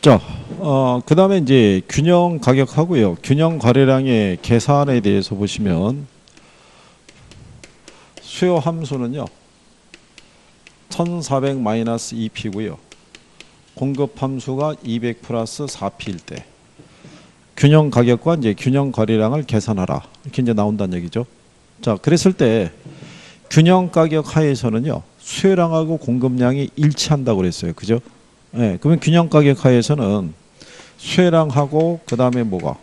자, 그 다음에 이제 균형 가격하고요. 균형 거래량의 계산에 대해서 보시면 수요 함수는요. 1400 마이너스 2P고요. 공급 함수가 200 플러스 4P일 때 균형 가격과 이제 균형 거래량을 계산하라. 이렇게 이제 나온다는 얘기죠. 자, 그랬을 때 균형 가격 하에서는요. 수요량하고 공급량이 일치한다고 그랬어요. 그죠? 네, 그러면 균형 가격 하에서는 수요량하고 그 다음에 뭐가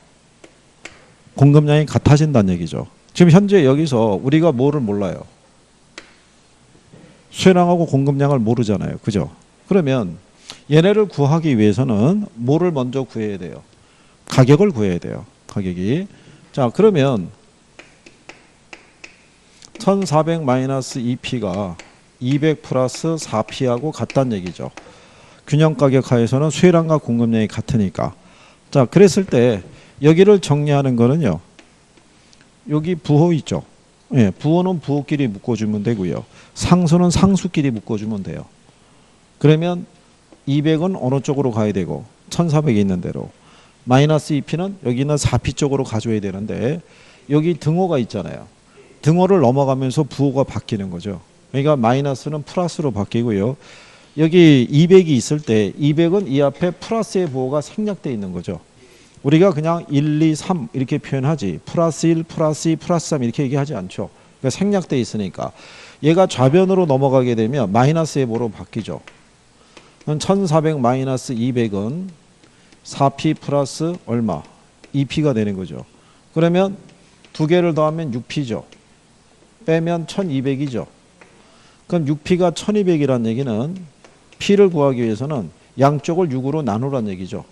공급량이 같아진다는 얘기죠. 지금 현재 여기서 우리가 뭐를 몰라요? 수요량하고 공급량을 모르잖아요. 그죠? 그러면 얘네를 구하기 위해서는 뭐를 먼저 구해야 돼요? 가격을 구해야 돼요. 가격이. 자, 그러면 1400 마이너스 2P가 200 플러스 4P하고 같다는 얘기죠. 균형 가격 하에서는 수요량과 공급량이 같으니까. 자, 그랬을 때 여기를 정리하는 거는요. 여기 부호 있죠. 예, 부호는 부호끼리 묶어주면 되고요. 상수는 상수끼리 묶어주면 돼요. 그러면 200은 어느 쪽으로 가야 되고 1400이 있는 대로 마이너스 2P는 여기는 4P 쪽으로 가져야 되는데 여기 등호가 있잖아요. 등호를 넘어가면서 부호가 바뀌는 거죠. 그러니까 마이너스는 플러스로 바뀌고요. 여기 200이 있을 때 200은 이 앞에 플러스의 부호가 생략되어 있는 거죠. 우리가 그냥 1, 2, 3 이렇게 표현하지 플러스 1, 플러스 2, 플러스 3 이렇게 얘기하지 않죠. 그러니까 생략되어 있으니까 얘가 좌변으로 넘어가게 되면 마이너스의 부호로 바뀌죠. 1400 마이너스 200은 4P 플러스 얼마? 2P가 되는 거죠. 그러면 두 개를 더하면 6P죠. 빼면 1200이죠. 그럼 6P가 1200이라는 얘기는 P를 구하기 위해서는 양쪽을 6으로 나누라는 얘기죠.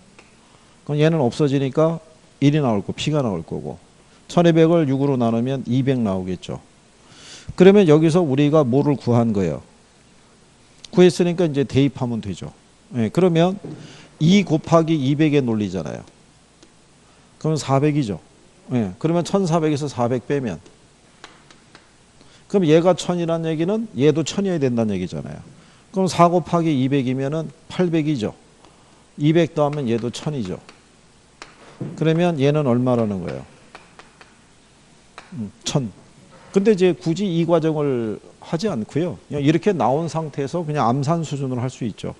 그럼 얘는 없어지니까 1이 나올 거고 P가 나올 거고 1200을 6으로 나누면 200 나오겠죠. 그러면 여기서 우리가 뭐를 구한 거예요? 구했으니까 이제 대입하면 되죠. 네, 그러면 2 곱하기 200의 논리잖아요. 그러면 400이죠. 네, 그러면 1400에서 400 빼면 그럼 얘가 1000이라는 얘기는 얘도 1000이어야 된다는 얘기잖아요. 그럼 4 곱하기 200이면은 800이죠. 200 더하면 얘도 1000이죠. 그러면 얘는 얼마라는 거예요? 1000. 근데 이제 굳이 이 과정을 하지 않고요. 그냥 이렇게 나온 상태에서 그냥 암산 수준으로 할 수 있죠.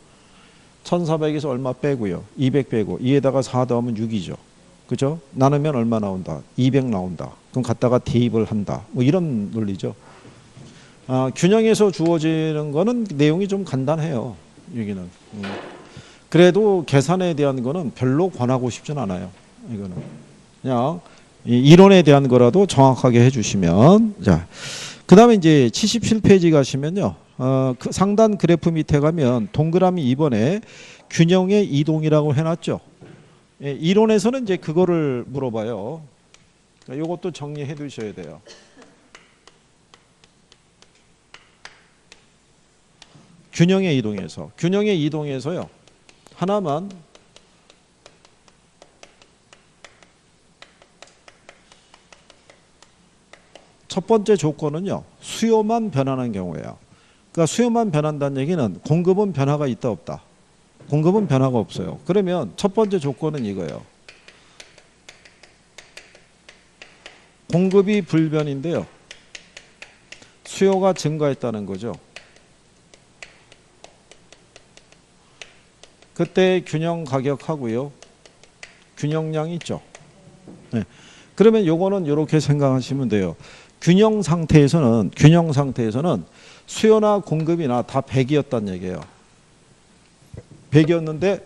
1400에서 얼마 빼고요. 200 빼고 2에다가 4 더하면 6이죠. 그죠? 나누면 얼마 나온다? 200 나온다. 그럼 갖다가 대입을 한다. 뭐 이런 논리죠. 균형에서 주어지는 거는 내용이 좀 간단해요. 여기는. 그래도 계산에 대한 거는 별로 권하고 싶진 않아요. 이거는 그냥 이론에 대한 거라도 정확하게 해주시면. 자, 그 다음에 이제 77페이지 가시면요. 그 상단 그래프 밑에 가면 동그라미 2번에 균형의 이동이라고 해놨죠. 예, 이론에서는 이제 그거를 물어봐요. 그러니까 이것도 정리해 두셔야 돼요. 균형의 이동에서요. 하나만 첫 번째 조건은요. 수요만 변하는 경우예요. 그러니까 수요만 변한다는 얘기는 공급은 변화가 있다 없다. 공급은 변화가 없어요. 그러면 첫 번째 조건은 이거예요. 공급이 불변인데요. 수요가 증가했다는 거죠. 그때 균형 가격하고요. 균형량이 있죠. 네. 그러면 요거는 이렇게 생각하시면 돼요. 균형 상태에서는 수요나 공급이나 다 100이었다는 얘기예요. 100이었는데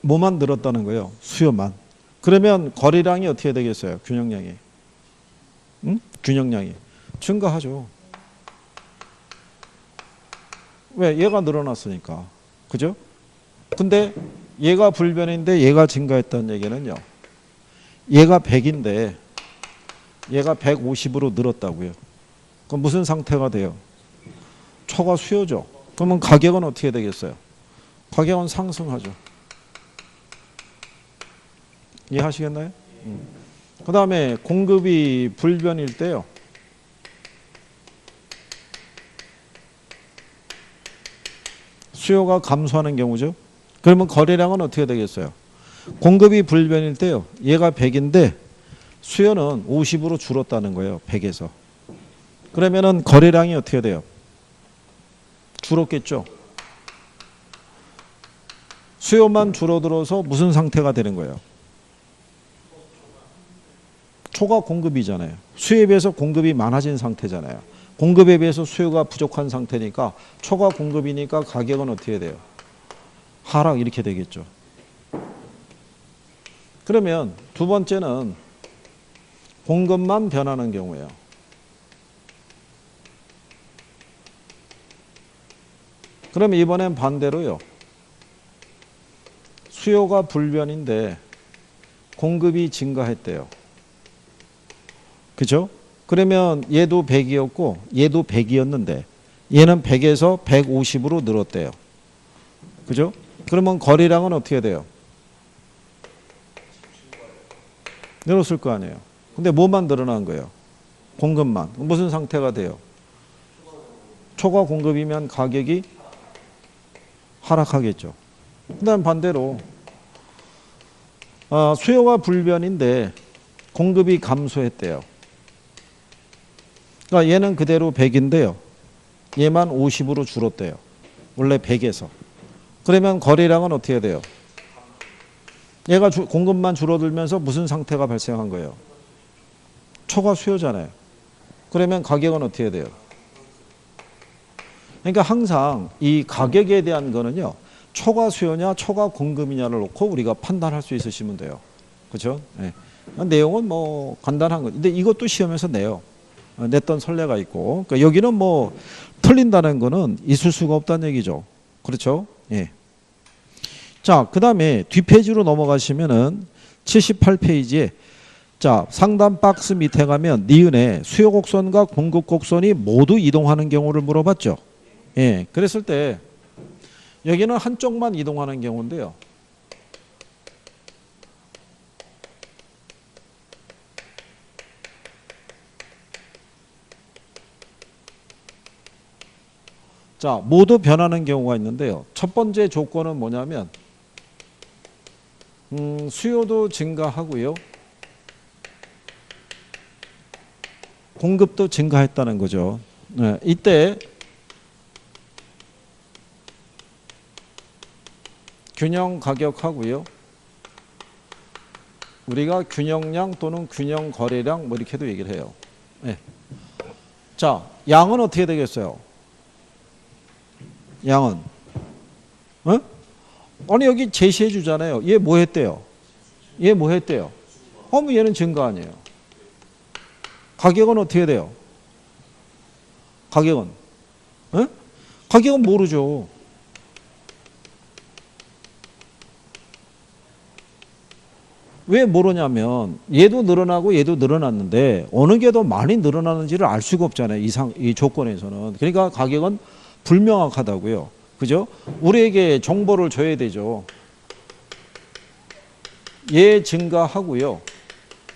뭐만 늘었다는 거예요. 수요만. 그러면 거래량이 어떻게 되겠어요? 균형량이. 응? 균형량이. 증가하죠. 왜? 얘가 늘어났으니까. 그죠? 근데 얘가 불변인데 얘가 증가했다는 얘기는요. 얘가 100인데 얘가 150으로 늘었다고요. 그럼 무슨 상태가 돼요? 초과 수요죠. 그러면 가격은 어떻게 되겠어요? 가격은 상승하죠. 이해하시겠나요? 그 다음에 공급이 불변일 때요. 수요가 감소하는 경우죠. 그러면 거래량은 어떻게 되겠어요? 공급이 불변일 때요. 얘가 100인데 수요는 50으로 줄었다는 거예요. 100에서. 그러면은 거래량이 어떻게 돼요? 줄었겠죠. 수요만 줄어들어서 무슨 상태가 되는 거예요? 초과 공급이잖아요. 수요에 비해서 공급이 많아진 상태잖아요. 공급에 비해서 수요가 부족한 상태니까 초과 공급이니까 가격은 어떻게 돼요? 하락 이렇게 되겠죠. 그러면 두 번째는 공급만 변하는 경우예요. 그러면 이번엔 반대로요. 수요가 불변인데 공급이 증가했대요. 그죠? 그러면 얘도 100이었고 얘도 100이었는데 얘는 100에서 150으로 늘었대요. 그죠? 그러면 거래량은 어떻게 돼요? 늘었을 거 아니에요. 근데 뭐만 늘어난 거예요? 공급만. 무슨 상태가 돼요? 초과 공급이면 가격이 하락하겠죠. 그 다음 반대로 수요가 불변인데 공급이 감소했대요. 그러니까 얘는 그대로 100인데요. 얘만 50으로 줄었대요. 원래 100에서. 그러면 거래량은 어떻게 돼요? 얘가 공급만 줄어들면서 무슨 상태가 발생한 거예요? 초과 수요잖아요. 그러면 가격은 어떻게 돼요? 그러니까 항상 이 가격에 대한 거는요. 초과 수요냐 초과 공급이냐를 놓고 우리가 판단할 수 있으시면 돼요. 그렇죠? 네. 내용은 뭐 간단한 거. 근데 이것도 시험에서 내요. 냈던 선례가 있고. 그러니까 여기는 뭐 틀린다는 거는 있을 수가 없다는 얘기죠. 그렇죠? 예. 자, 그 다음에 뒷페이지로 넘어가시면은 78페이지에 자, 상단 박스 밑에 가면 니은에 수요 곡선과 공급 곡선이 모두 이동하는 경우를 물어봤죠. 예. 그랬을 때 여기는 한쪽만 이동하는 경우인데요. 자, 모두 변하는 경우가 있는데요. 첫 번째 조건은 뭐냐면 수요도 증가하고요. 공급도 증가했다는 거죠. 네, 이때 균형 가격하고요. 우리가 균형량 또는 균형 거래량 뭐 이렇게도 얘기를 해요. 네. 자, 양은 어떻게 되겠어요? 양은 아니 여기 제시해 주잖아요. 얘 뭐 했대요? 얘 뭐 했대요? 뭐 얘는 증가 아니에요. 가격은 어떻게 돼요? 가격은 가격은 모르죠. 왜 모르냐면 얘도 늘어나고 얘도 늘어났는데 어느 게 더 많이 늘어나는지를 알 수가 없잖아요. 이 조건에서는. 그러니까 가격은 불명확하다고요. 그죠? 우리에게 정보를 줘야 되죠. 얘 증가하고요.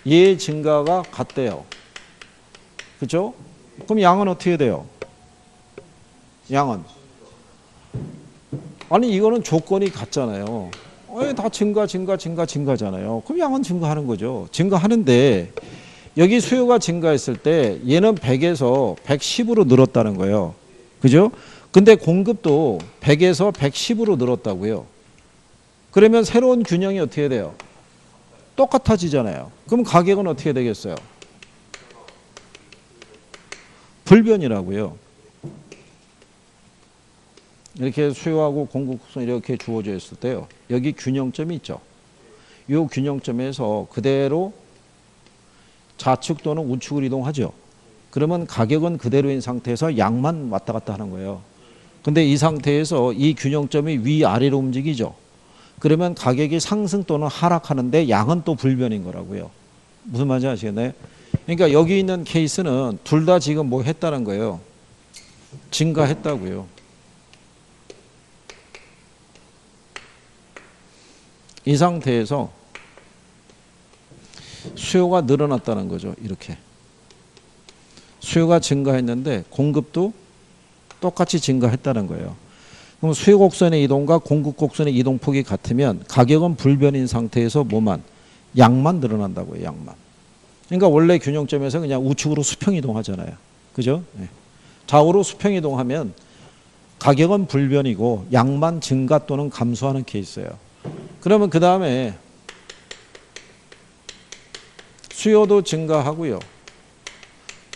얘 증가가 같대요. 그죠? 그럼 양은 어떻게 돼요? 양은 아니 이거는 조건이 같잖아요. 다 증가잖아요. 그럼 양은 증가하는 거죠. 증가하는데 여기 수요가 증가했을 때 얘는 100에서 110으로 늘었다는 거예요. 그죠? 근데 공급도 100에서 110으로 늘었다고요. 그러면 새로운 균형이 어떻게 돼요? 똑같아지잖아요. 그럼 가격은 어떻게 되겠어요? 불변이라고요. 이렇게 수요하고 공급 곡선 이렇게 주어져 있을 때요. 여기 균형점이 있죠. 이 균형점에서 그대로 좌측 또는 우측을 이동하죠. 그러면 가격은 그대로인 상태에서 양만 왔다 갔다 하는 거예요. 근데 이 상태에서 이 균형점이 위아래로 움직이죠. 그러면 가격이 상승 또는 하락하는데 양은 또 불변인 거라고요. 무슨 말인지 아시겠나요? 그러니까 여기 있는 케이스는 둘 다 지금 뭐 했다는 거예요. 증가했다고요. 이 상태에서 수요가 늘어났다는 거죠. 이렇게. 수요가 증가했는데 공급도 똑같이 증가했다는 거예요. 그럼 수요 곡선의 이동과 공급 곡선의 이동폭이 같으면 가격은 불변인 상태에서 뭐만? 양만 늘어난다고요. 양만. 그러니까 원래 균형점에서 그냥 우측으로 수평 이동하잖아요. 그죠? 네. 좌우로 수평 이동하면 가격은 불변이고 양만 증가 또는 감소하는 케이스예요. 그러면 그 다음에 수요도 증가하고요.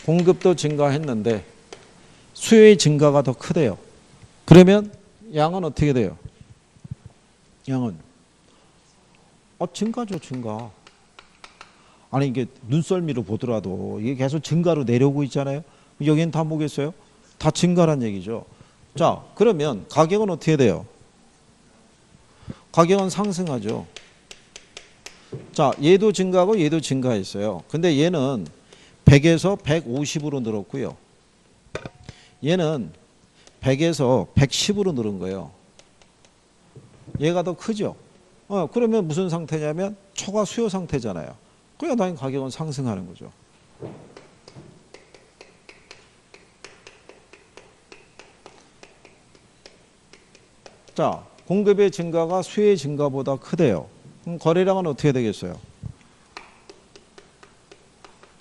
공급도 증가했는데 수요의 증가가 더 크대요. 그러면 양은 어떻게 돼요? 양은 증가죠, 증가. 아니 이게 눈썰미로 보더라도 이게 계속 증가로 내려오고 있잖아요. 여기는 다 뭐겠어요? 다 증가란 얘기죠. 자, 그러면 가격은 어떻게 돼요? 가격은 상승하죠. 자, 얘도 증가하고 얘도 증가했어요. 근데 얘는 100에서 150으로 늘었고요. 얘는 100에서 110으로 늘은 거예요. 얘가 더 크죠. 그러면 무슨 상태냐면 초과 수요 상태잖아요. 그러니까 당연히 가격은 상승하는 거죠. 자, 공급의 증가가 수요의 증가보다 크대요. 그럼 거래량은 어떻게 되겠어요?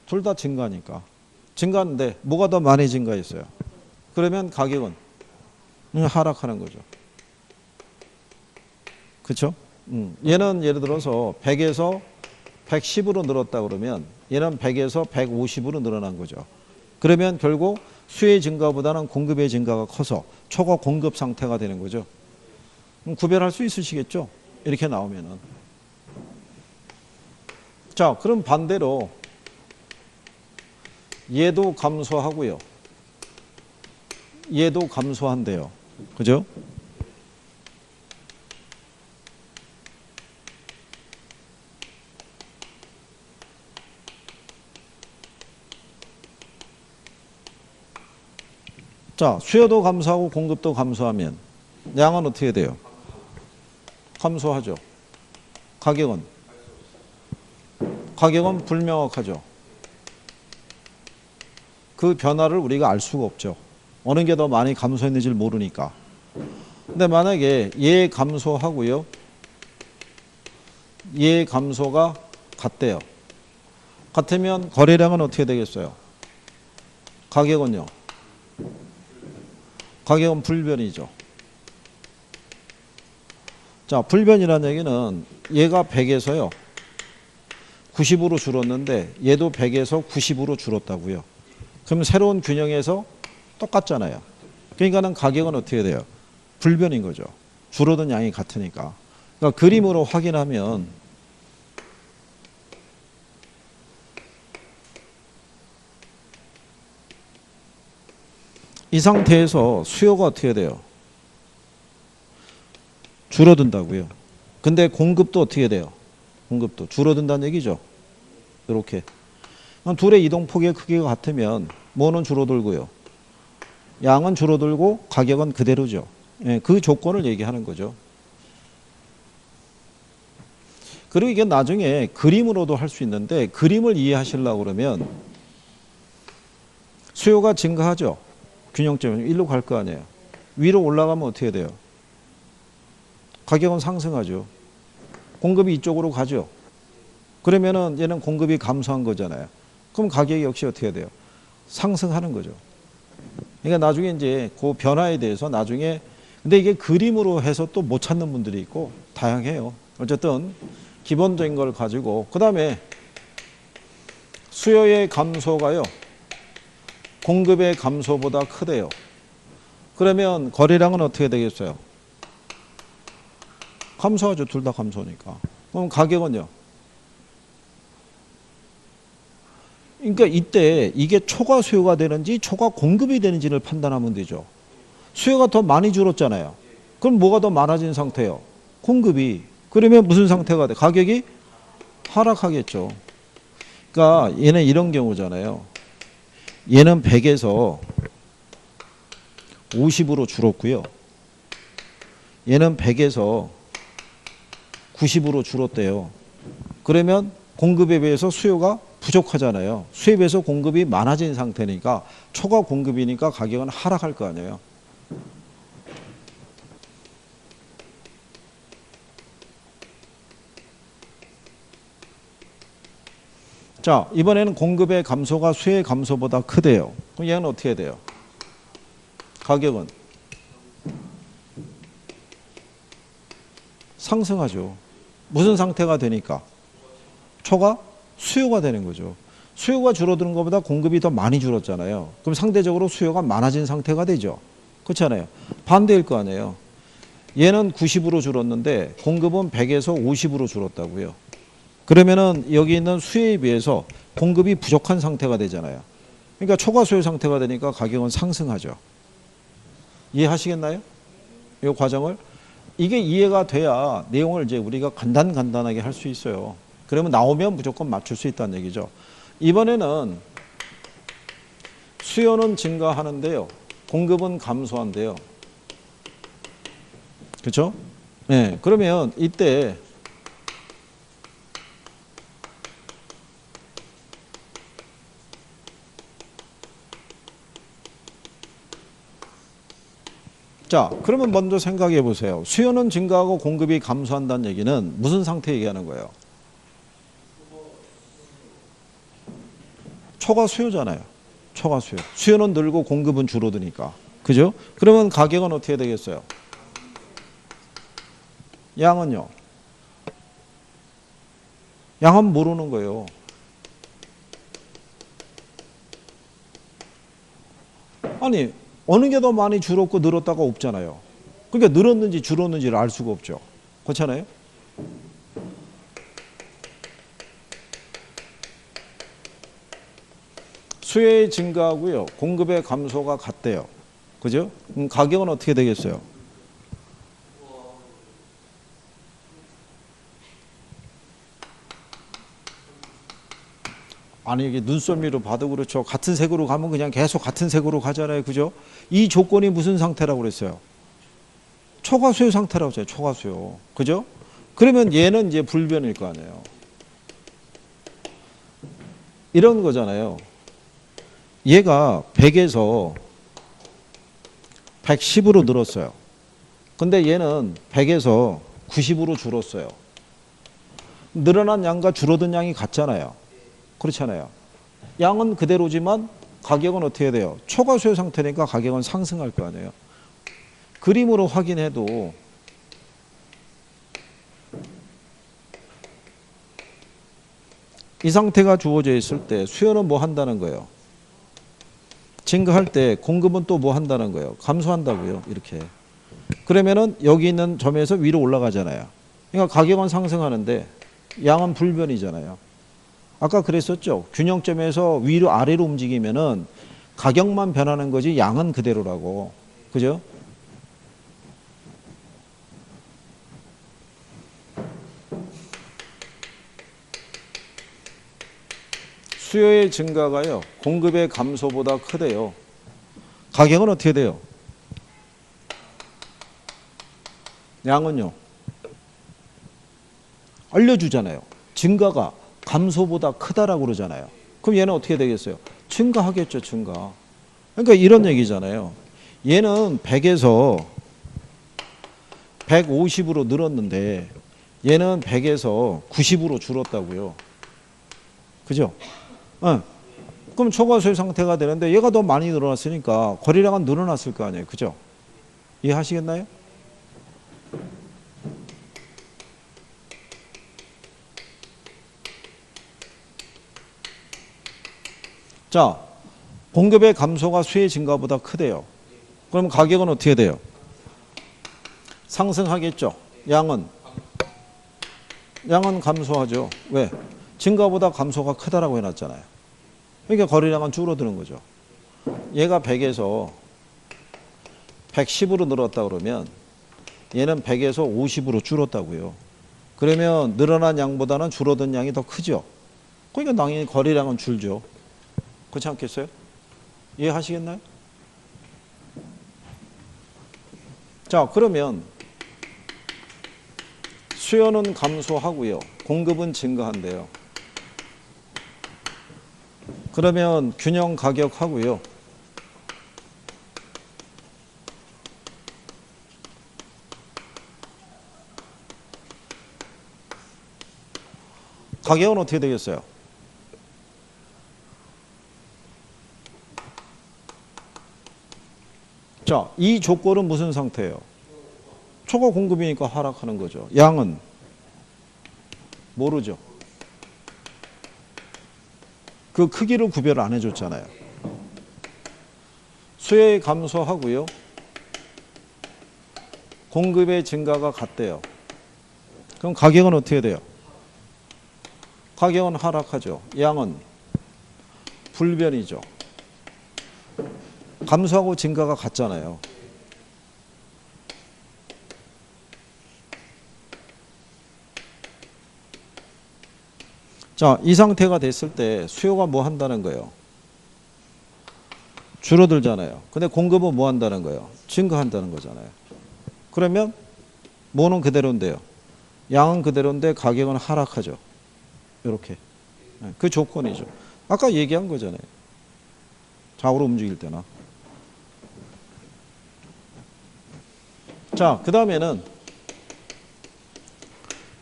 둘 다 증가니까. 증가하는데 뭐가 더 많이 증가했어요? 그러면 가격은 하락하는 거죠. 그렇죠? 얘는 예를 들어서 100에서 110으로 늘었다 그러면 얘는 100에서 150으로 늘어난 거죠. 그러면 결국 수요의 증가보다는 공급의 증가가 커서 초과 공급 상태가 되는 거죠. 구별할 수 있으시겠죠? 이렇게 나오면은. 자, 그럼 반대로 얘도 감소하고요. 얘도 감소한대요. 그죠? 자, 수요도 감소하고 공급도 감소하면 양은 어떻게 돼요? 감소하죠. 가격은 불명확하죠. 그 변화를 우리가 알 수가 없죠. 어느 게 더 많이 감소했는지를 모르니까. 근데 만약에 얘 감소하고요. 얘 감소가 같대요. 같으면 거래량은 어떻게 되겠어요? 가격은요? 가격은 불변이죠. 자, 불변이라는 얘기는 얘가 100에서요. 90으로 줄었는데 얘도 100에서 90으로 줄었다고요. 그럼 새로운 균형에서 똑같잖아요. 그러니까는 가격은 어떻게 돼요? 불변인 거죠. 줄어든 양이 같으니까. 그러니까 그림으로 확인하면 이 상태에서 수요가 어떻게 돼요? 줄어든다고요. 근데 공급도 어떻게 돼요? 공급도 줄어든다는 얘기죠. 이렇게. 둘의 이동폭의 크기가 같으면 뭐는 줄어들고요. 양은 줄어들고 가격은 그대로죠. 예, 그 조건을 얘기하는 거죠. 그리고 이게 나중에 그림으로도 할 수 있는데 그림을 이해하시려고 그러면 수요가 증가하죠. 균형점이 일로 갈 거 아니에요. 위로 올라가면 어떻게 돼요? 가격은 상승하죠. 공급이 이쪽으로 가죠. 그러면은 얘는 공급이 감소한 거잖아요. 그럼 가격이 역시 어떻게 돼요? 상승하는 거죠. 그러니까 나중에 이제 그 변화에 대해서 나중에 근데 이게 그림으로 해서 또 못 찾는 분들이 있고 다양해요. 어쨌든 기본적인 걸 가지고 그 다음에 수요의 감소가요. 공급의 감소보다 크대요. 그러면 거래량은 어떻게 되겠어요? 감소하죠. 둘 다 감소니까. 그럼 가격은요? 그러니까 이때 이게 초과 수요가 되는지 초과 공급이 되는지를 판단하면 되죠. 수요가 더 많이 줄었잖아요. 그럼 뭐가 더 많아진 상태예요? 공급이. 그러면 무슨 상태가 돼? 가격이 하락하겠죠. 그러니까 얘는 이런 경우잖아요. 얘는 100에서 50으로 줄었고요. 얘는 100에서 90으로 줄었대요. 그러면 공급에 비해서 수요가 부족하잖아요. 수요에 비해서 공급이 많아진 상태니까 초과 공급이니까 가격은 하락할 거 아니에요. 자, 이번에는 공급의 감소가 수요의 감소보다 크대요. 그럼 얘는 어떻게 해야 돼요? 가격은 상승하죠. 무슨 상태가 되니까? 초과 수요가 되는 거죠. 수요가 줄어드는 것보다 공급이 더 많이 줄었잖아요. 그럼 상대적으로 수요가 많아진 상태가 되죠. 그렇잖아요. 반대일 거 아니에요. 얘는 90으로 줄었는데 공급은 100에서 50으로 줄었다고요. 그러면은 여기 있는 수요에 비해서 공급이 부족한 상태가 되잖아요. 그러니까 초과 수요 상태가 되니까 가격은 상승하죠. 이해하시겠나요? 이 과정을? 이게 이해가 돼야 내용을 이제 우리가 간단하게 할 수 있어요. 그러면 나오면 무조건 맞출 수 있다는 얘기죠. 이번에는 수요는 증가하는데요. 공급은 감소한대요. 그렇죠? 네. 그러면 이때 자, 그러면 먼저 생각해 보세요. 수요는 증가하고 공급이 감소한다는 얘기는 무슨 상태 얘기하는 거예요? 초과 수요잖아요. 초과 수요. 수요는 늘고 공급은 줄어드니까. 그죠? 그러면 가격은 어떻게 되겠어요? 양은요? 양은 모르는 거예요. 아니, 어느 게 더 많이 줄었고 늘었다가 없잖아요. 그러니까 늘었는지 줄었는지를 알 수가 없죠. 그렇잖아요? 수요의 증가하고요. 공급의 감소가 같대요. 그죠? 그럼 가격은 어떻게 되겠어요? 아니 이게 눈썰미로 봐도 그렇죠. 같은 색으로 가면 그냥 계속 같은 색으로 가잖아요. 그죠? 이 조건이 무슨 상태라고 그랬어요? 초과수요 상태라고 했어요. 초과수요. 그죠? 그러면 얘는 이제 불변일 거 아니에요. 이런 거잖아요. 얘가 100에서 110으로 늘었어요. 근데 얘는 100에서 90으로 줄었어요. 늘어난 양과 줄어든 양이 같잖아요. 그렇잖아요. 양은 그대로지만 가격은 어떻게 돼요? 초과수요 상태니까 가격은 상승할 거 아니에요. 그림으로 확인해도 이 상태가 주어져 있을 때 수요는 뭐 한다는 거예요? 증가할 때 공급은 또 뭐 한다는 거예요? 감소한다고요. 이렇게. 그러면은 여기 있는 점에서 위로 올라가잖아요. 그러니까 가격은 상승하는데 양은 불변이잖아요. 아까 그랬었죠. 균형점에서 위로 아래로 움직이면은 가격만 변하는 거지 양은 그대로라고. 그죠? 수요의 증가가요. 공급의 감소보다 크대요. 가격은 어떻게 돼요? 양은요. 알려주잖아요. 증가가 감소보다 크다라고 그러잖아요. 그럼 얘는 어떻게 되겠어요? 증가하겠죠. 증가. 그러니까 이런 얘기잖아요. 얘는 100에서 150으로 늘었는데 얘는 100에서 90으로 줄었다고요. 그죠? 그럼 초과수요 상태가 되는데 얘가 더 많이 늘어났으니까 거래량은 늘어났을 거 아니에요. 그죠? 이해하시겠나요? 자, 공급의 감소가 수요의 증가보다 크대요. 그럼 가격은 어떻게 돼요? 상승하겠죠. 양은 감소하죠. 왜? 증가보다 감소가 크다라고 해놨잖아요. 그러니까 거래량은 줄어드는 거죠. 얘가 100에서 110으로 늘었다 그러면 얘는 100에서 50으로 줄었다고요. 그러면 늘어난 양보다는 줄어든 양이 더 크죠. 그러니까 당연히 거래량은 줄죠. 그렇지 않겠어요? 이해하시겠나요? 자, 그러면 수요는 감소하고요. 공급은 증가한대요. 그러면 균형 가격하고요. 가격은 어떻게 되겠어요? 자, 이 조건은 무슨 상태예요? 초과 공급이니까 하락하는 거죠. 양은 모르죠. 그 크기를 구별 안 해줬잖아요. 수요의 감소하고요. 공급의 증가가 같대요. 그럼 가격은 어떻게 돼요? 가격은 하락하죠. 양은 불변이죠. 감소하고 증가가 같잖아요. 자, 이 상태가 됐을 때 수요가 뭐 한다는 거예요? 줄어들잖아요. 근데 공급은 뭐 한다는 거예요? 증가한다는 거잖아요. 그러면 뭐는 그대로인데요. 양은 그대로인데 가격은 하락하죠. 이렇게. 그 조건이죠. 아까 얘기한 거잖아요. 좌우로 움직일 때나. 자, 그 다음에는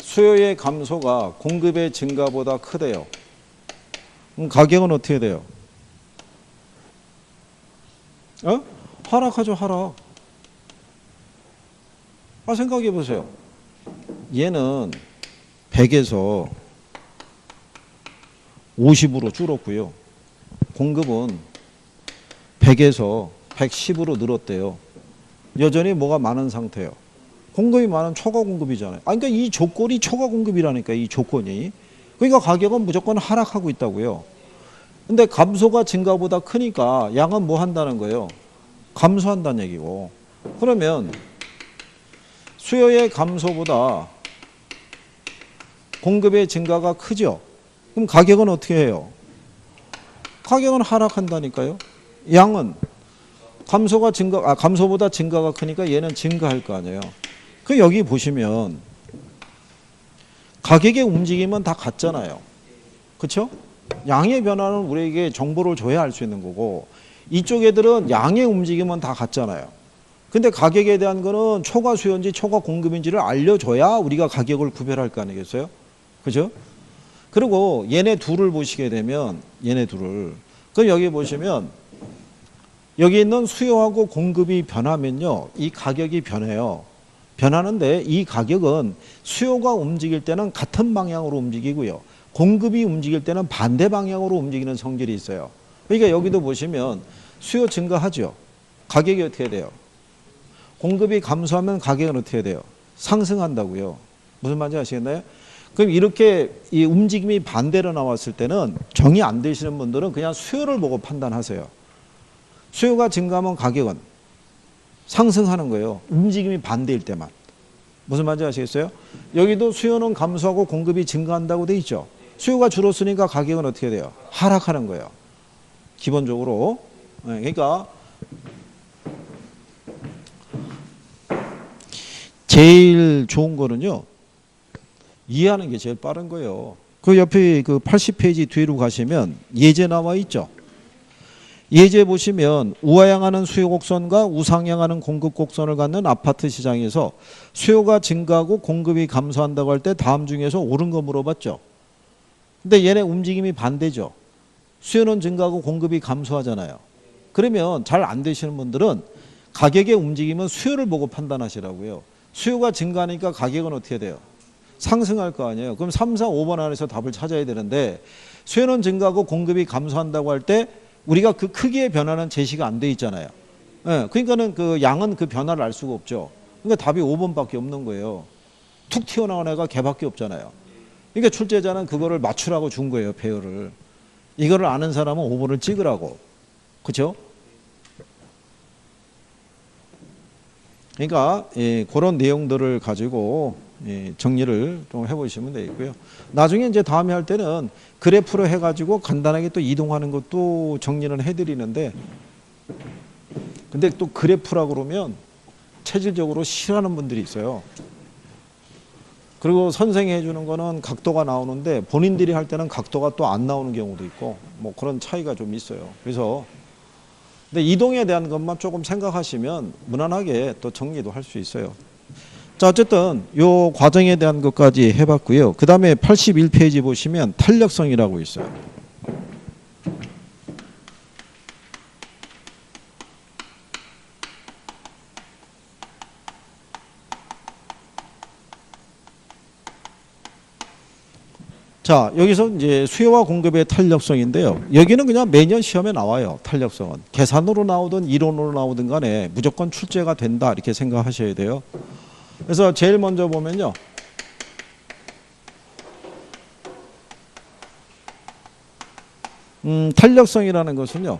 수요의 감소가 공급의 증가보다 크대요. 그럼 가격은 어떻게 돼요? 하락하죠, 하락. 생각해 보세요. 얘는 100에서 50으로 줄었고요. 공급은 100에서 110으로 늘었대요. 여전히 뭐가 많은 상태예요. 공급이 많은 초과 공급이잖아요. 그러니까 이 조건이 초과 공급이라니까, 이 조건이. 그러니까 가격은 무조건 하락하고 있다고요. 근데 감소가 증가보다 크니까 양은 뭐 한다는 거예요? 감소한다는 얘기고. 그러면 수요의 감소보다 공급의 증가가 크죠? 그럼 가격은 어떻게 해요? 가격은 하락한다니까요. 양은 감소보다 증가가 크니까 얘는 증가할 거 아니에요. 그 여기 보시면 가격의 움직임은 다 같잖아요. 그렇죠? 양의 변화는 우리에게 정보를 줘야 알 수 있는 거고, 이쪽 애들은 양의 움직임은 다 같잖아요. 근데 가격에 대한 거는 초과 수요인지 초과 공급인지를 알려줘야 우리가 가격을 구별할 거 아니겠어요? 그죠? 그리고 얘네 둘을 보시게 되면, 얘네 둘을. 그럼 여기 보시면, 여기 있는 수요하고 공급이 변하면요, 이 가격이 변해요. 변하는데 이 가격은 수요가 움직일 때는 같은 방향으로 움직이고요. 공급이 움직일 때는 반대 방향으로 움직이는 성질이 있어요. 그러니까 여기도 보시면 수요 증가하죠. 가격이 어떻게 돼요? 공급이 감소하면 가격은 어떻게 돼요? 상승한다고요. 무슨 말인지 아시겠나요? 그럼 이렇게 이 움직임이 반대로 나왔을 때는 정이 안 되시는 분들은 그냥 수요를 보고 판단하세요. 수요가 증가하면 가격은 상승하는 거예요. 움직임이 반대일 때만. 무슨 말인지 아시겠어요? 여기도 수요는 감소하고 공급이 증가한다고 돼 있죠. 수요가 줄었으니까 가격은 어떻게 돼요? 하락하는 거예요. 기본적으로. 그러니까 제일 좋은 거는요, 이해하는 게 제일 빠른 거예요. 그 옆에 그 80페이지 뒤로 가시면 예제 나와 있죠. 예제 보시면 우하향하는 수요 곡선과 우상향하는 공급 곡선을 갖는 아파트 시장에서 수요가 증가하고 공급이 감소한다고 할 때 다음 중에서 옳은 거 물어봤죠. 근데 얘네 움직임이 반대죠. 수요는 증가하고 공급이 감소하잖아요. 그러면 잘 안 되시는 분들은 가격의 움직임은 수요를 보고 판단하시라고요. 수요가 증가하니까 가격은 어떻게 돼요? 상승할 거 아니에요. 그럼 3, 4, 5번 안에서 답을 찾아야 되는데, 수요는 증가하고 공급이 감소한다고 할 때 우리가 그 크기의 변화는 제시가 안 돼 있잖아요. 그러니까는 그 양은 그 변화를 알 수가 없죠. 그러니까 답이 5번밖에 없는 거예요. 툭 튀어나온 애가 걔밖에 없잖아요. 그러니까 출제자는 그거를 맞추라고 준 거예요, 배열을. 이거를 아는 사람은 5번을 찍으라고. 그렇죠? 그러니까 그런 내용들을 가지고 정리를 좀 해보시면 되겠고요. 나중에 이제 다음에 할 때는 그래프로 해가지고 간단하게 또 이동하는 것도 정리를 해드리는데, 근데 또 그래프라 그러면 체질적으로 싫어하는 분들이 있어요. 그리고 선생이 해주는 거는 각도가 나오는데 본인들이 할 때는 각도가 또 안 나오는 경우도 있고, 뭐 그런 차이가 좀 있어요. 그래서 근데 이동에 대한 것만 조금 생각하시면 무난하게 또 정리도 할 수 있어요. 자, 어쨌든 요 과정에 대한 것까지 해봤고요. 그 다음에 81페이지 보시면 탄력성이라고 있어요. 자, 여기서 이제 수요와 공급의 탄력성인데요. 여기는 그냥 매년 시험에 나와요. 탄력성은. 계산으로 나오든 이론으로 나오든 간에 무조건 출제가 된다 이렇게 생각하셔야 돼요. 그래서 제일 먼저 보면요. 탄력성이라는 것은요.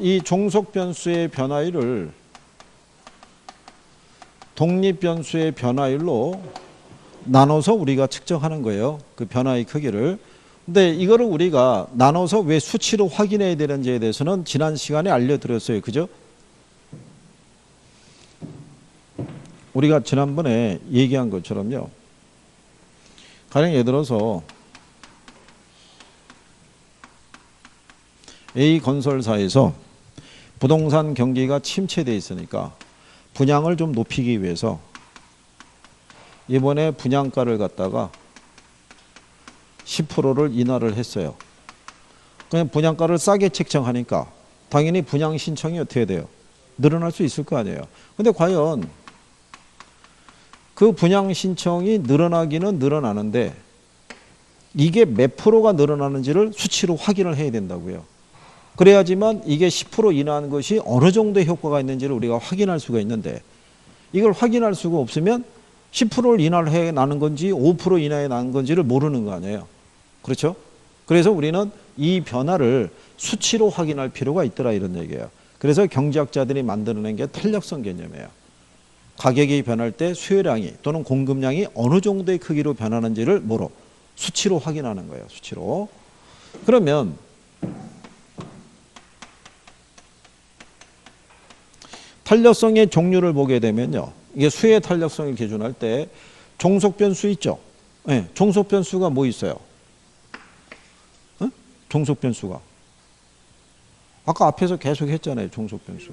이 종속 변수의 변화율을 독립 변수의 변화율로 나눠서 우리가 측정하는 거예요. 그 변화의 크기를. 근데 이거를 우리가 나눠서 왜 수치로 확인해야 되는지에 대해서는 지난 시간에 알려드렸어요. 그죠? 우리가 지난번에 얘기한 것처럼요. 가령 예를 들어서 A 건설사에서 부동산 경기가 침체되어 있으니까 분양을 좀 높이기 위해서 이번에 분양가를 갖다가 10%를 인하를 했어요. 그냥 분양가를 싸게 책정하니까 당연히 분양 신청이 어떻게 돼요? 늘어날 수 있을 거 아니에요. 근데 과연 그 분양 신청이 늘어나기는 늘어나는데 이게 몇 프로가 늘어나는지를 수치로 확인을 해야 된다고요. 그래야지만 이게 10% 인하한 것이 어느 정도의 효과가 있는지를 우리가 확인할 수가 있는데 이걸 확인할 수가 없으면 10%를 인하를 해 나는 건지 5% 인하해 나는 건지를 모르는 거 아니에요. 그렇죠? 그래서 우리는 이 변화를 수치로 확인할 필요가 있더라 이런 얘기예요. 그래서 경제학자들이 만들어낸 게 탄력성 개념이에요. 가격이 변할 때 수요량이 또는 공급량이 어느 정도의 크기로 변하는지를 뭐로? 수치로 확인하는 거예요. 수치로. 그러면 탄력성의 종류를 보게 되면요. 이게 수의 탄력성을 기준할 때 종속 변수 있죠. 네, 종속 변수가 뭐 있어요? 응? 종속 변수가. 아까 앞에서 계속 했잖아요. 종속 변수.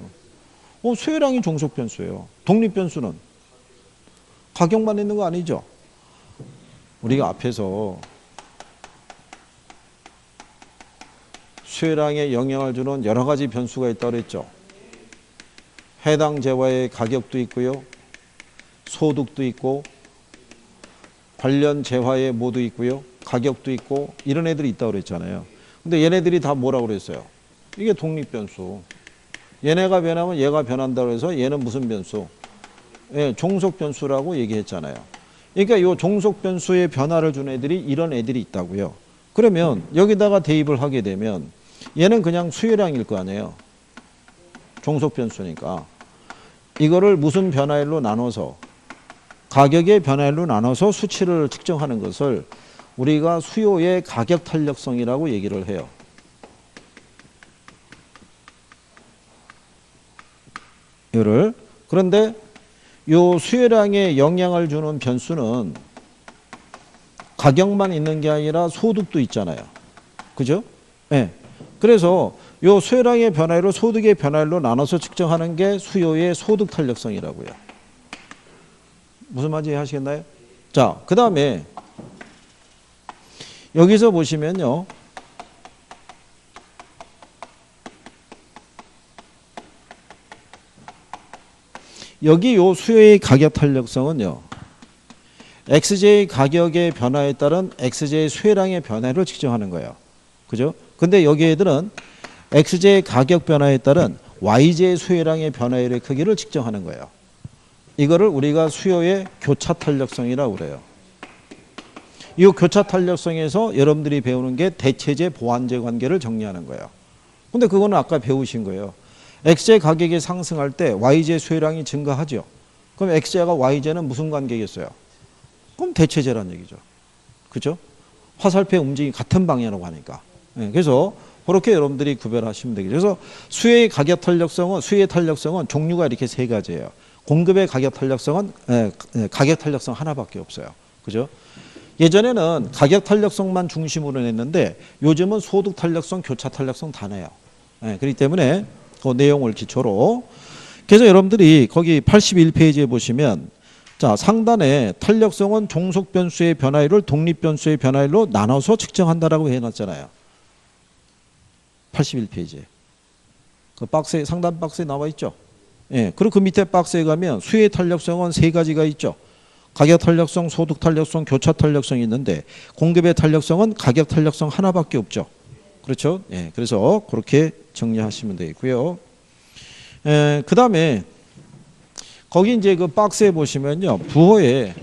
수요량이 종속 변수예요. 독립 변수는 가격만 있는 거 아니죠? 우리가 앞에서 수요량에 영향을 주는 여러 가지 변수가 있다고 그랬죠. 해당 재화의 가격도 있고요. 소득도 있고 관련 재화의 뭐도 있고요. 가격도 있고 이런 애들이 있다고 그랬잖아요. 근데 얘네들이 다 뭐라고 그랬어요? 이게 독립 변수. 얘네가 변하면 얘가 변한다고 해서 얘는 무슨 변수? 예, 종속 변수라고 얘기했잖아요. 그러니까 이 종속 변수의 변화를 준 애들이 이런 애들이 있다고요. 그러면 여기다가 대입을 하게 되면 얘는 그냥 수요량일 거 아니에요. 종속 변수니까. 이거를 무슨 변화율로 나눠서 가격의 변화율로 나눠서 수치를 측정하는 것을 우리가 수요의 가격 탄력성이라고 얘기를 해요. 이거를. 그런데 요 수요량에 영향을 주는 변수는 가격만 있는 게 아니라 소득도 있잖아요. 그죠? 네. 그래서 요 수요량의 변화율을 소득의 변화율로 나눠서 측정하는 게 수요의 소득 탄력성이라고요. 무슨 말인지 이해하시겠나요? 자, 그 다음에 여기서 보시면요. 여기 요 수요의 가격 탄력성은요. XJ 가격의 변화에 따른 XJ 수요량의 변화를 측정하는 거예요. 그죠? 근데 여기 애들은 XJ 가격 변화에 따른 YJ 수요량의 변화율의 크기를 측정하는 거예요. 이거를 우리가 수요의 교차 탄력성이라고 그래요. 이 교차 탄력성에서 여러분들이 배우는 게 대체제 보완제 관계를 정리하는 거예요. 근데 그거는 아까 배우신 거예요. XJ 가격이 상승할 때 YJ 수요량이 증가하죠. 그럼 XJ가 YJ는 무슨 관계겠어요? 그럼 대체제란 얘기죠. 그죠? 화살표의 움직임이 같은 방향으로 가니까. 그래서 그렇게 여러분들이 구별하시면 되겠죠. 그래서 수요의 가격 탄력성은 종류가 이렇게 세 가지예요. 공급의 가격 탄력성은 가격 탄력성 하나밖에 없어요. 그죠? 예전에는 가격 탄력성만 중심으로 냈는데 요즘은 소득 탄력성, 교차 탄력성 다 내요. 그렇기 때문에 그 내용을 기초로. 그래서 여러분들이 거기 81페이지에 보시면 자, 상단에 탄력성은 종속 변수의 변화율을 독립 변수의 변화율로 나눠서 측정한다라고 해놨잖아요. 81페이지에. 그 박스에, 상단 박스에 나와 있죠. 예, 그리고 그 밑에 박스에 가면 수혜의 탄력성은 세 가지가 있죠. 가격 탄력성, 소득 탄력성, 교차 탄력성이 있는데 공급의 탄력성은 가격 탄력성 하나밖에 없죠. 그렇죠? 예, 그래서 그렇게 정리하시면 되겠고요. 그 다음에 거기 이제 그 박스에 보시면요, 부호에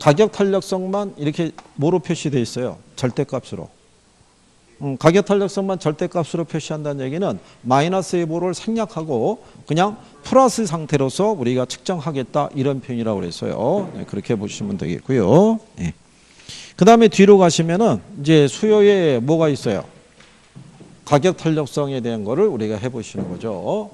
가격 탄력성만 이렇게 뭐로 표시되어 있어요? 절대값으로. 가격 탄력성만 절대값으로 표시한다는 얘기는 마이너스의 보를 생략하고 그냥 플러스 상태로서 우리가 측정하겠다 이런 표현이라고 그랬어요. 네, 그렇게 보시면 되겠고요. 네. 그 다음에 뒤로 가시면은 이제 수요에 뭐가 있어요? 가격 탄력성에 대한 거를 우리가 해보시는 거죠.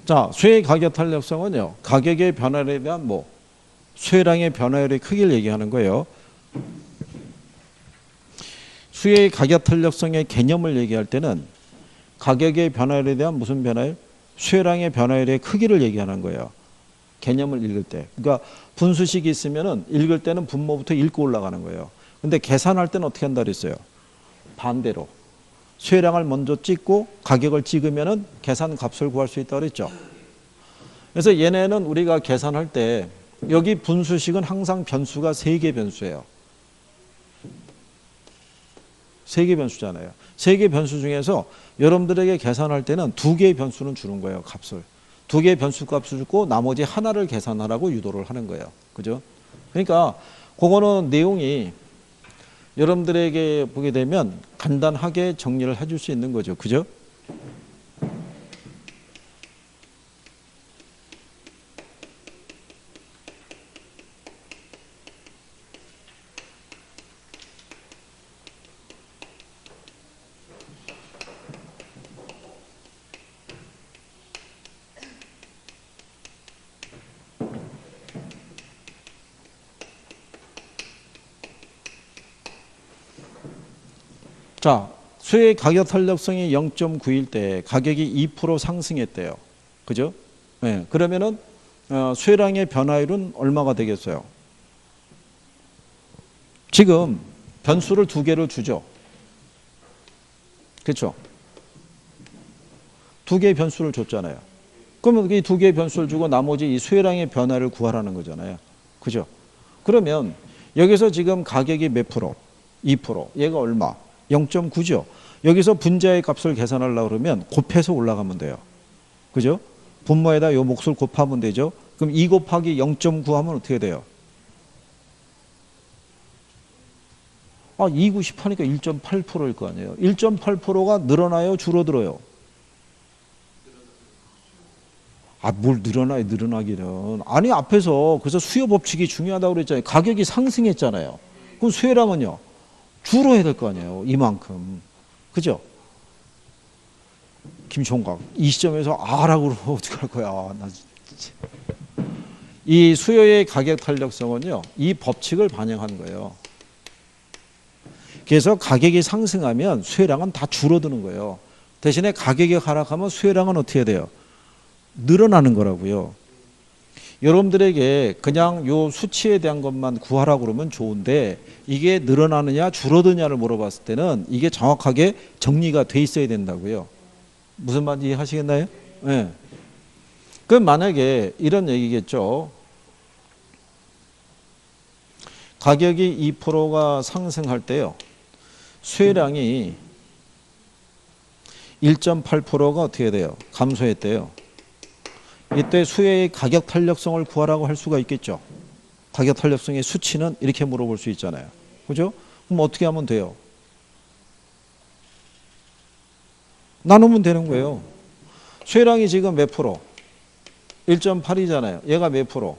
자, 수혜의 가격 탄력성은요, 가격의 변화에 대한 뭐 수혜량의 변화율의 크기를 얘기하는 거예요. 수혜의 가격 탄력성의 개념을 얘기할 때는 가격의 변화율에 대한 무슨 변화율? 수혜량의 변화율의 크기를 얘기하는 거예요. 개념을 읽을 때. 그러니까 분수식이 있으면은 읽을 때는 분모부터 읽고 올라가는 거예요. 근데 계산할 때는 어떻게 한다 그랬어요? 반대로. 수혜량을 먼저 찍고 가격을 찍으면은 계산 값을 구할 수 있다고 그랬죠. 그래서 얘네는 우리가 계산할 때 여기 분수식은 항상 변수가 3개 변수예요. 3개 변수잖아요. 3개 변수 중에서 여러분들에게 계산할 때는 2개의 변수는 주는 거예요, 값을. 2개의 변수 값을 주고 나머지 하나를 계산하라고 유도를 하는 거예요. 그죠? 그러니까 그거는 내용이 여러분들에게 보게 되면 간단하게 정리를 해줄 수 있는 거죠. 그죠? 자, 수혜의 가격 탄력성이 0.9일 때 가격이 2% 상승했대요. 그죠? 네, 그러면은 수혜량의 변화율은 얼마가 되겠어요? 지금 변수를 2개를 주죠. 그렇죠? 2개의 변수를 줬잖아요. 그러면 이 2개의 변수를 주고 나머지 이 수혜량의 변화를 구하라는 거잖아요. 그죠? 그러면 여기서 지금 가격이 몇 프로? 2%. 얘가 얼마? 0.9죠. 여기서 분자의 값을 계산하려고 그러면 곱해서 올라가면 돼요. 그죠? 분모에다 요 몫을 곱하면 되죠. 그럼 2 곱하기 0.9 하면 어떻게 돼요? 2 90하니까 1.8%일 거 아니에요. 1.8%가 늘어나요? 줄어들어요? 뭘 늘어나요? 늘어나기는. 아니, 앞에서 그래서 수요 법칙이 중요하다고 그랬잖아요. 가격이 상승했잖아요. 그럼 수혜량은요? 줄어야 될 거 아니에요. 이만큼. 그죠? 김총각. 이 시점에서 아라고 그러면 어떡할 거야. 이 수요의 가격 탄력성은요, 이 법칙을 반영한 거예요. 그래서 가격이 상승하면 수혜량은 다 줄어드는 거예요. 대신에 가격이 하락하면 수혜량은 어떻게 돼요? 늘어나는 거라고요. 여러분들에게 그냥 요 수치에 대한 것만 구하라고 그러면 좋은데 이게 늘어나느냐 줄어드냐를 물어봤을 때는 이게 정확하게 정리가 돼 있어야 된다고요. 무슨 말인지 이해하시겠나요? 네. 그럼 만약에 이런 얘기겠죠. 가격이 2%가 상승할 때요. 수혜량이 1.8%가 어떻게 돼요? 감소했대요. 이때 수혜의 가격 탄력성을 구하라고 할 수가 있겠죠. 가격 탄력성의 수치는 이렇게 물어볼 수 있잖아요. 그죠? 그럼 어떻게 하면 돼요? 나누면 되는 거예요. 수혜량이 지금 몇 프로? 1.8이잖아요. 얘가 몇 프로?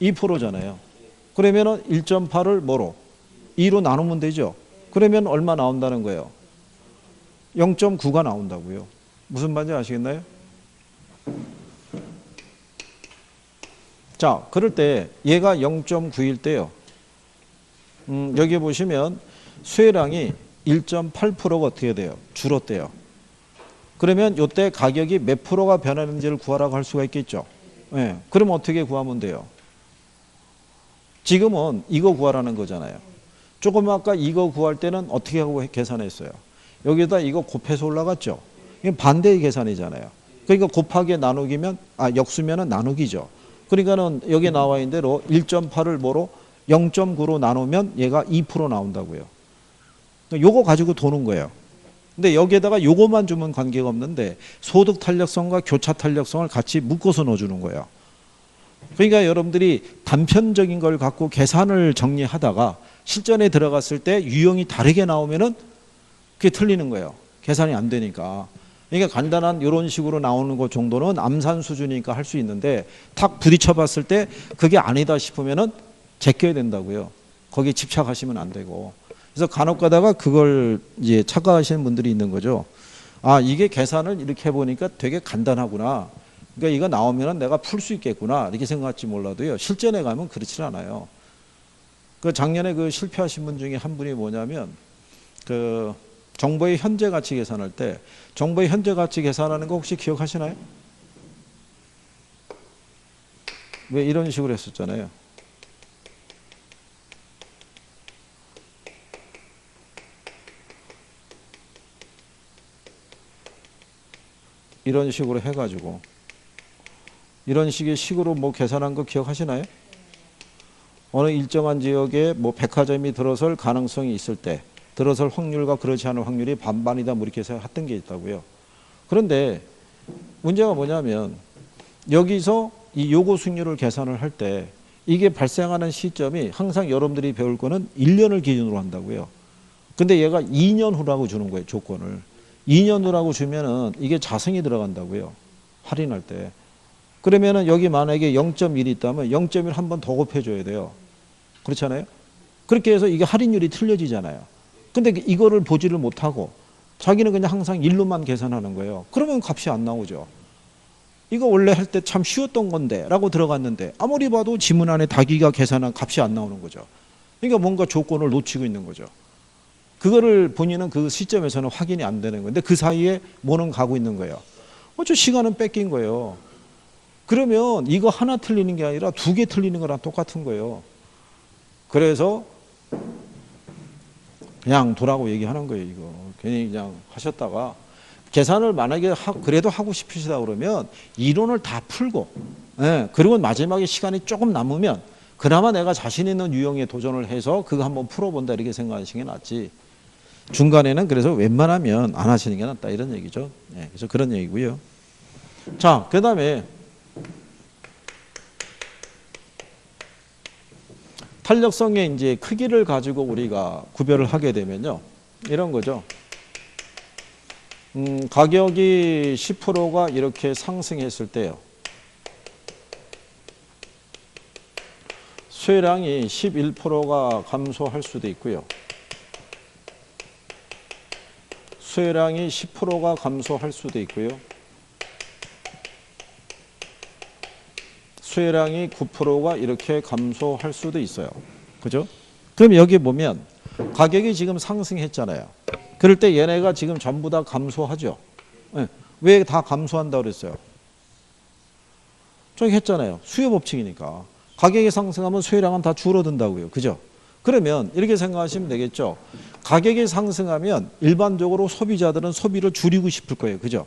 2%잖아요. 그러면은 1.8을 뭐로? 2로 나누면 되죠. 그러면 얼마 나온다는 거예요? 0.9가 나온다고요. 무슨 말인지 아시겠나요? 자, 그럴 때 얘가 0.9일 때요. 여기 보시면 수혜량이 1.8%가 어떻게 돼요? 줄었대요. 그러면 이때 가격이 몇 프로가 변하는지를 구하라고 할 수가 있겠죠. 네. 그럼 어떻게 구하면 돼요? 지금은 이거 구하라는 거잖아요. 조금 아까 이거 구할 때는 어떻게 하고 계산했어요? 여기다 이거 곱해서 올라갔죠. 이게 반대의 계산이잖아요. 그러니까 곱하기 나누기면 역수면은 나누기죠. 그러니까는 여기 나와 있는 대로 1.8을 뭐로 0.9로 나누면 얘가 2% 나온다고요. 요거 가지고 도는 거예요. 근데 여기에다가 요거만 주면 관계가 없는데 소득 탄력성과 교차 탄력성을 같이 묶어서 넣어주는 거예요. 그러니까 여러분들이 단편적인 걸 갖고 계산을 정리하다가 실전에 들어갔을 때 유형이 다르게 나오면은 그게 틀리는 거예요. 계산이 안 되니까. 그러니까 간단한 이런 식으로 나오는 것 정도는 암산 수준이니까 할 수 있는데 탁 부딪혀 봤을 때 그게 아니다 싶으면은 제껴야 된다고요. 거기에 집착하시면 안 되고. 그래서 간혹 가다가 그걸 이제 착각하시는 분들이 있는 거죠. 아, 이게 계산을 이렇게 해보니까 되게 간단하구나. 그러니까 이거 나오면은 내가 풀 수 있겠구나. 이렇게 생각할지 몰라도요. 실전에 가면 그렇지 않아요. 그 작년에 그 실패하신 분 중에 한 분이 뭐냐면 그 정보의 현재 가치 계산할 때 정보의 현재 가치 계산하는 거 혹시 기억하시나요? 왜 이런 식으로 했었잖아요. 이런 식으로 해가지고 이런 식의 식으로 뭐 계산한 거 기억하시나요? 어느 일정한 지역에 뭐 백화점이 들어설 가능성이 있을 때 들어설 확률과 그렇지 않은 확률이 반반이다 뭐 이렇게 해서 했던 게 있다고요. 그런데 문제가 뭐냐면 여기서 이 요구 승률을 계산을 할 때 이게 발생하는 시점이 항상 여러분들이 배울 거는 1년을 기준으로 한다고요. 근데 얘가 2년 후라고 주는 거예요. 조건을. 2년 후라고 주면은 이게 자성이 들어간다고요. 할인할 때. 그러면은 여기 만약에 0.1이 있다면 0.1 한 번 더 곱해줘야 돼요. 그렇잖아요. 그렇게 해서 이게 할인율이 틀려지잖아요. 근데 이거를 보지를 못하고 자기는 그냥 항상 1로만 계산하는 거예요. 그러면 값이 안 나오죠. 이거 원래 할 때 참 쉬웠던 건데 라고 들어갔는데 아무리 봐도 지문 안에 자기가 계산한 값이 안 나오는 거죠. 그러니까 뭔가 조건을 놓치고 있는 거죠. 그거를 본인은 그 시점에서는 확인이 안 되는 건데 그 사이에 뭐는 가고 있는 거예요. 저 시간은 뺏긴 거예요. 그러면 이거 하나 틀리는 게 아니라 2개 틀리는 거랑 똑같은 거예요. 그래서 그냥 도라고 얘기하는 거예요. 이거 괜히 그냥 하셨다가 계산을 만약에 그래도 하고 싶으시다 그러면 이론을 다 풀고 그리고 마지막에 시간이 조금 남으면 그나마 내가 자신 있는 유형에 도전을 해서 그거 한번 풀어본다 이렇게 생각하시는 게 낫지. 중간에는 그래서 웬만하면 안 하시는 게 낫다 이런 얘기죠. 그래서 그런 얘기고요. 자, 그 다음에 탄력성의 이제 크기를 가지고 우리가 구별을 하게 되면요. 이런 거죠. 가격이 10%가 이렇게 상승했을 때요. 수혜량이 11%가 감소할 수도 있고요. 수혜량이 10%가 감소할 수도 있고요. 수혜량이 9%가 이렇게 감소할 수도 있어요. 그죠? 그럼 여기 보면 가격이 지금 상승했잖아요. 그럴 때 얘네가 지금 전부 다 감소하죠. 왜 다 감소한다고 그랬어요? 저기 했잖아요. 수요 법칙이니까. 가격이 상승하면 수혜량은 다 줄어든다고요. 그죠? 그러면 이렇게 생각하시면 되겠죠. 가격이 상승하면 일반적으로 소비자들은 소비를 줄이고 싶을 거예요. 그죠?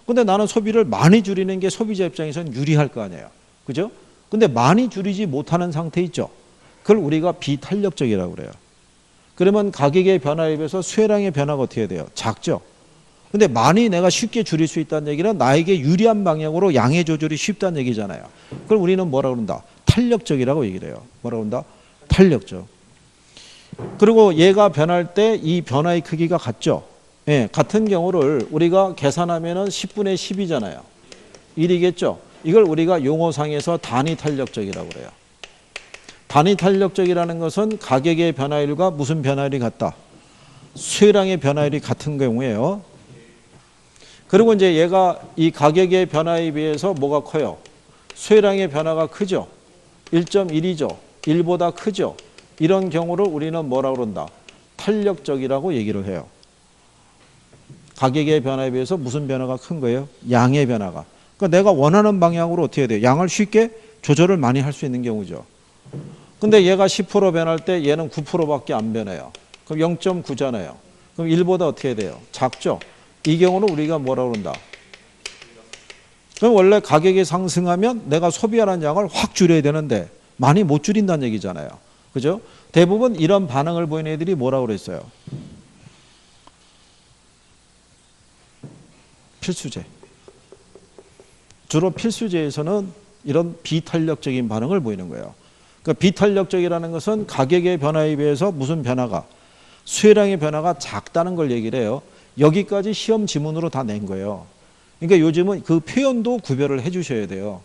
근데 나는 소비를 많이 줄이는 게 소비자 입장에서는 유리할 거 아니에요. 그죠? 근데 많이 줄이지 못하는 상태 있죠. 그걸 우리가 비탄력적이라고 그래요. 그러면 가격의 변화에 비해서 수혜량의 변화가 어떻게 돼요? 작죠. 근데 많이 내가 쉽게 줄일 수 있다는 얘기는 나에게 유리한 방향으로 양의 조절이 쉽다는 얘기잖아요. 그걸 우리는 뭐라 그런다? 탄력적이라고 얘기를 해요. 뭐라 그런다? 탄력적. 그리고 얘가 변할 때 이 변화의 크기가 같죠. 같은 경우를 우리가 계산하면은 10분의 10이잖아요. 1이겠죠. 이걸 우리가 용어상에서 단위 탄력적이라고 그래요. 단위 탄력적이라는 것은 가격의 변화율과 무슨 변화율이 같다? 수혜량의 변화율이 같은 경우에요. 그리고 이제 얘가 이 가격의 변화에 비해서 뭐가 커요? 수혜량의 변화가 크죠. 1.1이죠. 1보다 크죠. 이런 경우를 우리는 뭐라고 그런다? 탄력적이라고 얘기를 해요. 가격의 변화에 비해서 무슨 변화가 큰 거예요? 양의 변화가. 그러니까 내가 원하는 방향으로 어떻게 해야 돼요? 양을 쉽게 조절을 많이 할 수 있는 경우죠. 근데 얘가 10% 변할 때 얘는 9%밖에 안 변해요. 그럼 0.9잖아요. 그럼 1보다 어떻게 돼요? 작죠? 이 경우는 우리가 뭐라고 그런다? 그럼 원래 가격이 상승하면 내가 소비하는 양을 확 줄여야 되는데 많이 못 줄인다는 얘기잖아요. 그죠? 대부분 이런 반응을 보이는 애들이 뭐라고 그랬어요? 필수제. 주로 필수제에서는 이런 비탄력적인 반응을 보이는 거예요. 그러니까 비탄력적이라는 것은 가격의 변화에 비해서 무슨 변화가? 수혜량의 변화가 작다는 걸 얘기를 해요. 여기까지 시험 지문으로 다 낸 거예요. 그러니까 요즘은 그 표현도 구별을 해 주셔야 돼요.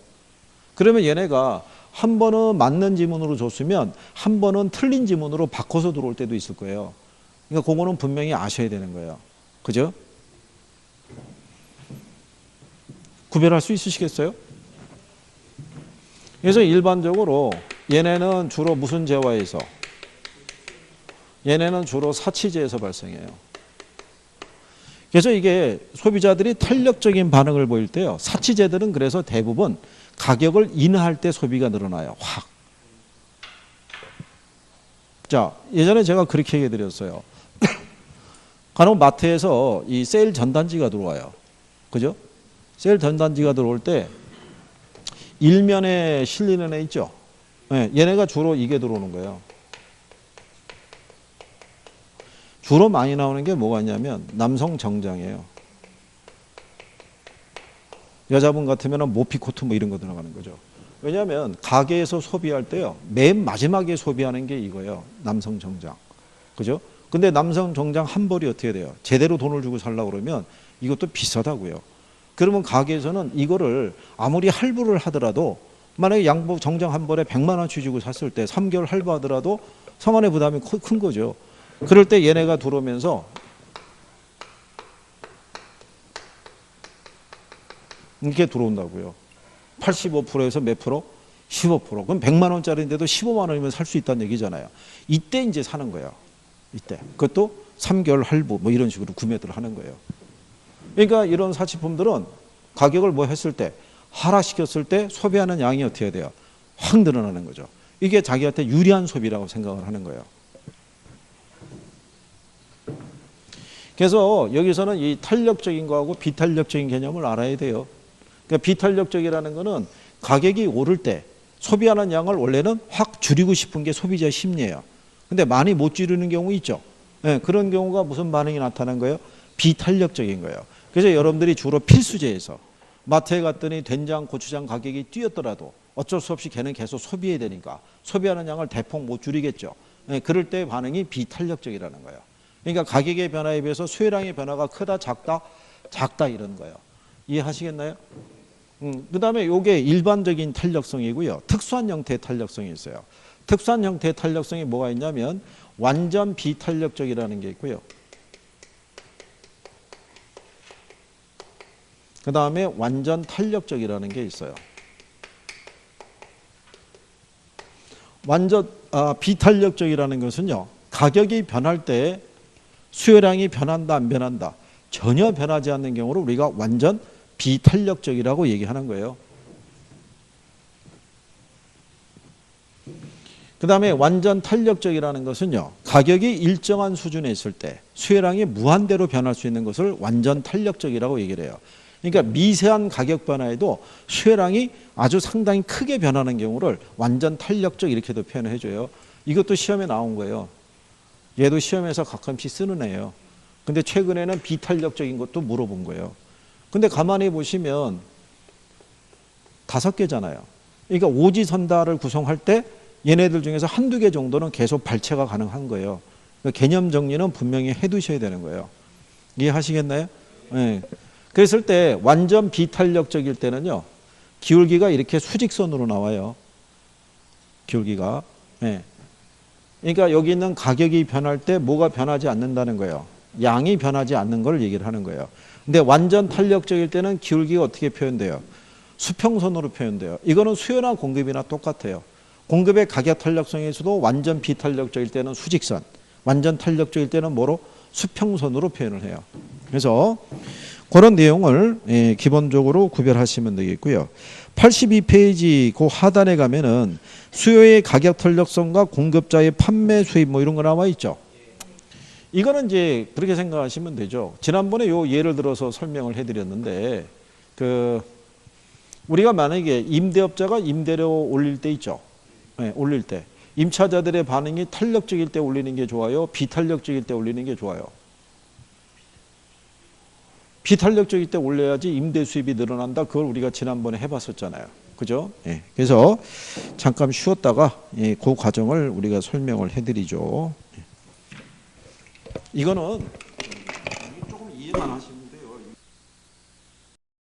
그러면 얘네가 한 번은 맞는 지문으로 줬으면 한 번은 틀린 지문으로 바꿔서 들어올 때도 있을 거예요. 그러니까 그거는 분명히 아셔야 되는 거예요. 그죠? 구별할 수 있으시겠어요? 그래서 일반적으로 얘네는 주로 무슨 재화에서? 얘네는 주로 사치제에서 발생해요. 그래서 이게 소비자들이 탄력적인 반응을 보일 때요. 사치제들은 그래서 대부분 가격을 인하할 때 소비가 늘어나요. 확. 자, 예전에 제가 그렇게 얘기해 드렸어요. 간혹 마트에서 이 세일 전단지가 들어와요. 그죠? 세일 전단지가 들어올 때 일면에 실리는 애 있죠? 네, 얘네가 주로 이게 들어오는 거예요. 주로 많이 나오는 게 뭐가 있냐면 남성 정장이에요. 여자분 같으면 모피코트 뭐 이런 거 들어가는 거죠. 왜냐하면 가게에서 소비할 때요. 맨 마지막에 소비하는 게 이거예요. 남성 정장. 그죠? 근데 남성 정장 한 벌이 어떻게 돼요? 제대로 돈을 주고 살려고 그러면 이것도 비싸다고요. 그러면 가게에서는 이거를 아무리 할부를 하더라도 만약에 양복 정장 한 벌에 100만 원치 주고 샀을 때 3개월 할부하더라도 성안의 부담이 큰 거죠. 그럴 때 얘네가 들어오면서 이렇게 들어온다고요. 85%에서 몇 프로? 15%. 그럼 100만 원짜리인데도 15만 원이면 살 수 있다는 얘기잖아요. 이때 이제 사는 거예요. 이때. 그것도 3개월 할부 뭐 이런 식으로 구매를 하는 거예요. 그러니까 이런 사치품들은 가격을 뭐 했을 때 하락시켰을 때 소비하는 양이 어떻게 돼요? 확 늘어나는 거죠. 이게 자기한테 유리한 소비라고 생각을 하는 거예요. 그래서 여기서는 이 탄력적인 거하고 비탄력적인 개념을 알아야 돼요. 그러니까 비탄력적이라는 거는 가격이 오를 때 소비하는 양을 원래는 확 줄이고 싶은 게 소비자의 심리예요. 근데 많이 못 줄이는 경우 있죠. 네, 그런 경우가 무슨 반응이 나타난 거예요? 비탄력적인 거예요. 그래서 여러분들이 주로 필수제에서 마트에 갔더니 된장, 고추장 가격이 뛰었더라도 어쩔 수 없이 걔는 계속 소비해야 되니까 소비하는 양을 대폭 못 줄이겠죠. 네, 그럴 때 반응이 비탄력적이라는 거예요. 그러니까 가격의 변화에 비해서 수혜량의 변화가 크다, 작다 이런 거예요. 이해하시겠나요? 그 다음에 이게 일반적인 탄력성이고요. 특수한 형태의 탄력성이 있어요. 특수한 형태의 탄력성이 뭐가 있냐면 완전 비탄력적이라는 게 있고요. 그 다음에 완전 탄력적이라는 게 있어요. 완전 비탄력적이라는 것은요. 가격이 변할 때 수요량이 변한다 안 변한다 전혀 변하지 않는 경우를 우리가 완전 비탄력적이라고 얘기하는 거예요. 그 다음에 완전 탄력적이라는 것은요. 가격이 일정한 수준에 있을 때 수요량이 무한대로 변할 수 있는 것을 완전 탄력적이라고 얘기를 해요. 그러니까 미세한 가격 변화에도 수요량이 아주 상당히 크게 변하는 경우를 완전 탄력적 이렇게도 표현을 해줘요. 이것도 시험에 나온 거예요. 얘도 시험에서 가끔씩 쓰는 애예요. 근데 최근에는 비탄력적인 것도 물어본 거예요. 근데 가만히 보시면 5개잖아요. 그러니까 오지선다를 구성할 때 얘네들 중에서 한두 개 정도는 계속 발췌가 가능한 거예요. 그러니까 개념 정리는 분명히 해두셔야 되는 거예요. 이해하시겠나요? 네. 그랬을 때 완전 비탄력적일 때는요. 기울기가 이렇게 수직선으로 나와요. 기울기가. 네. 그러니까 여기 있는 가격이 변할 때 뭐가 변하지 않는다는 거예요. 양이 변하지 않는 걸 얘기를 하는 거예요. 근데 완전 탄력적일 때는 기울기가 어떻게 표현돼요? 수평선으로 표현돼요. 이거는 수요나 공급이나 똑같아요. 공급의 가격 탄력성에서도 완전 비탄력적일 때는 수직선, 완전 탄력적일 때는 뭐로? 수평선으로 표현을 해요. 그래서 그런 내용을 기본적으로 구별하시면 되겠고요. 82페이지 그 하단에 가면은 수요의 가격 탄력성과 공급자의 판매 수입 뭐 이런 거 나와 있죠. 이거는 이제 그렇게 생각하시면 되죠. 지난번에 요 예를 들어서 설명을 해드렸는데 우리가 만약에 임대업자가 임대료 올릴 때 있죠. 네, 올릴 때 임차자들의 반응이 탄력적일 때 올리는 게 좋아요? 비탄력적일 때 올리는 게 좋아요? 비탄력적일 때 올려야지 임대 수입이 늘어난다. 그걸 우리가 지난번에 해봤었잖아요. 그죠? 예. 그래서 잠깐 쉬었다가 그 과정을 우리가 설명을 해드리죠. 이거는 조금 이해만 하시면